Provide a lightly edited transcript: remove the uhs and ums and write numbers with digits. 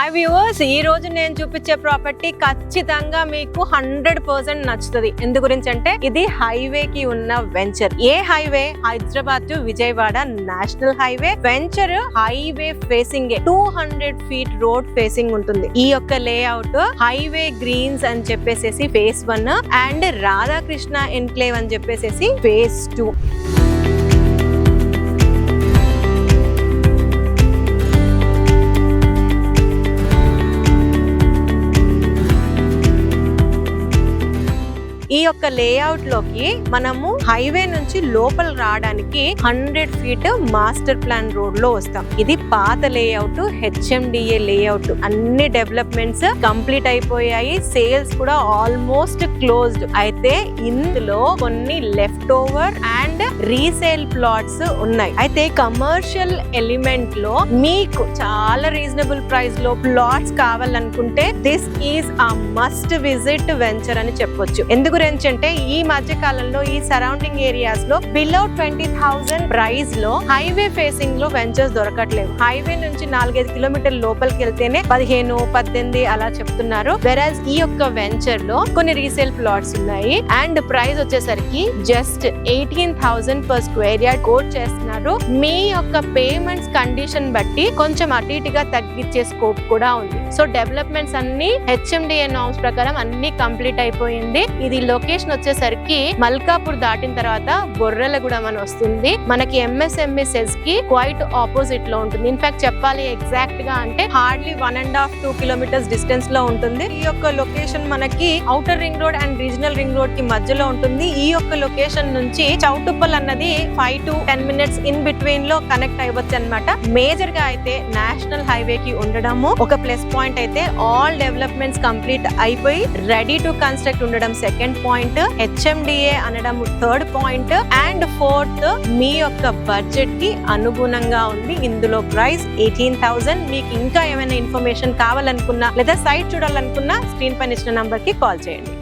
Hi viewers, ఈ రోజు నేను చూపించే ప్రాపర్టీ ఖచ్చితంగా మీకు 100% నచ్చుతుంది. ఎందు గురించి అంటే ఇది హైవే కి ఉన్న venture. A highway? Hyderabad to Vijayawada national highway. Venture highway facing 200 feet road facing ఉంటుంది. ఈ యొక్క లేఅవుట్ హైవే గ్రీన్స్ అని చెప్పేసి ఫేస్ 1 అండ్ రాధాకృష్ణ ఎన్క్లేవ్ అని చెప్పేసి ఫేస్ 2. ఈ యొక్క లేఅవుట్ లోకి మనము హైవే నుంచి లోపల రావడానికి 100 ఫీట్ మాస్టర్ ప్లాన్ రోడ్ లో వస్తాం. ఇది పాత లేఅవుట్, HMDA లేఅవుట్. అన్ని డెవలప్మెంట్స్ కంప్లీట్ అయిపోయాయి, సేల్స్ కూడా ఆల్మోస్ట్ క్లోజ్డ్. అయితే ఇందులో కొన్ని left over and resale plots ఉన్నాయి. అయితే కమర్షియల్ ఎలిమెంట్ లో మీకు చాలా రీజనబుల్ ప్రైస్ లో ప్లాట్స్ కావాలనుకుంటే this is a must visit venture అని చెప్పొచ్చు. ఎందుకు అంటే ఈ మధ్య కాలంలో ఈ సరౌండింగ్ ఏరియాస్ లో బిలో 20,000 ప్రైస్ లో హైవే ఫేసింగ్ లో వెంచర్స్ దొరకట్లేవు. హైవే నుంచి 4-5 కిలోమీటర్ల లోపలికి వెళ్తేనే 15-18 అలా చెప్తున్నారు. వెరాజ్ ఈ యొక్క వెంచర్ లో కొన్ని రీసేల్ ప్లాట్స్ ఉన్నాయి అండ్ ప్రైస్ వచ్చేసరికి just 18,000 per square yard quote చేస్తున్నారు. మీ యొక్క పేమెంట్స్ కండిషన్ బట్టి కొంచెం అటు ఇటుగా తగ్గించే స్కోప్ కూడా ఉంది. సో డెవలప్మెంట్స్ అన్ని HMDA నార్మ్స్ ప్రకారం అన్ని కంప్లీట్ అయిపోయింది. ఇది లొకేషన్ వచ్చేసరికి మల్కాపూర్ దాటిన తర్వాత బొర్రెలగూడెం అని వస్తుంది. మనకి MSME సెస్ కి క్వైట్ ఆపోజిట్ లో ఉంటుంది. ఇన్ఫాక్ట్ చెప్పాలి ఎగ్జాక్ట్ గా అంటే హార్డ్లీ 1.5-2 కిలోమీటర్స్ డిస్టెన్స్ లో ఉంటుంది. ఈ యొక్క లొకేషన్ మనకి outer ring road and regional ring road కి మధ్యలో ఉంటుంది. ఈ యొక్క లొకేషన్ నుంచి చౌటుప్పల్ అన్నది 5-10 మినిట్స్ ఇన్ బిట్వీన్ లో కనెక్ట్ అవ్వచ్చు అనమాట. మేజర్ గా అయితే నేషనల్ హైవే కి ఉండడము ఒక ప్లస్ పాయింట్. అయితే ఆల్ డెవలప్మెంట్స్ కంప్లీట్ అయిపోయి రెడీ టు కన్స్ట్రక్ట్ ఉండడం సెకండ్ పాయింట్, HMDA అనడం థర్డ్ పాయింట్ అండ్ ఫోర్త్ మీ యొక్క బడ్జెట్ కి అనుగుణంగా ఉంది. ఇందులో ప్రైస్ 18,000. మీకు ఇంకా ఏమైనా ఇన్ఫర్మేషన్ కావాలనుకున్నా లేదా సైట్ చూడాలనుకున్నా స్క్రీన్ పైన ఇచ్చిన నంబర్ కి కాల్ చేయండి.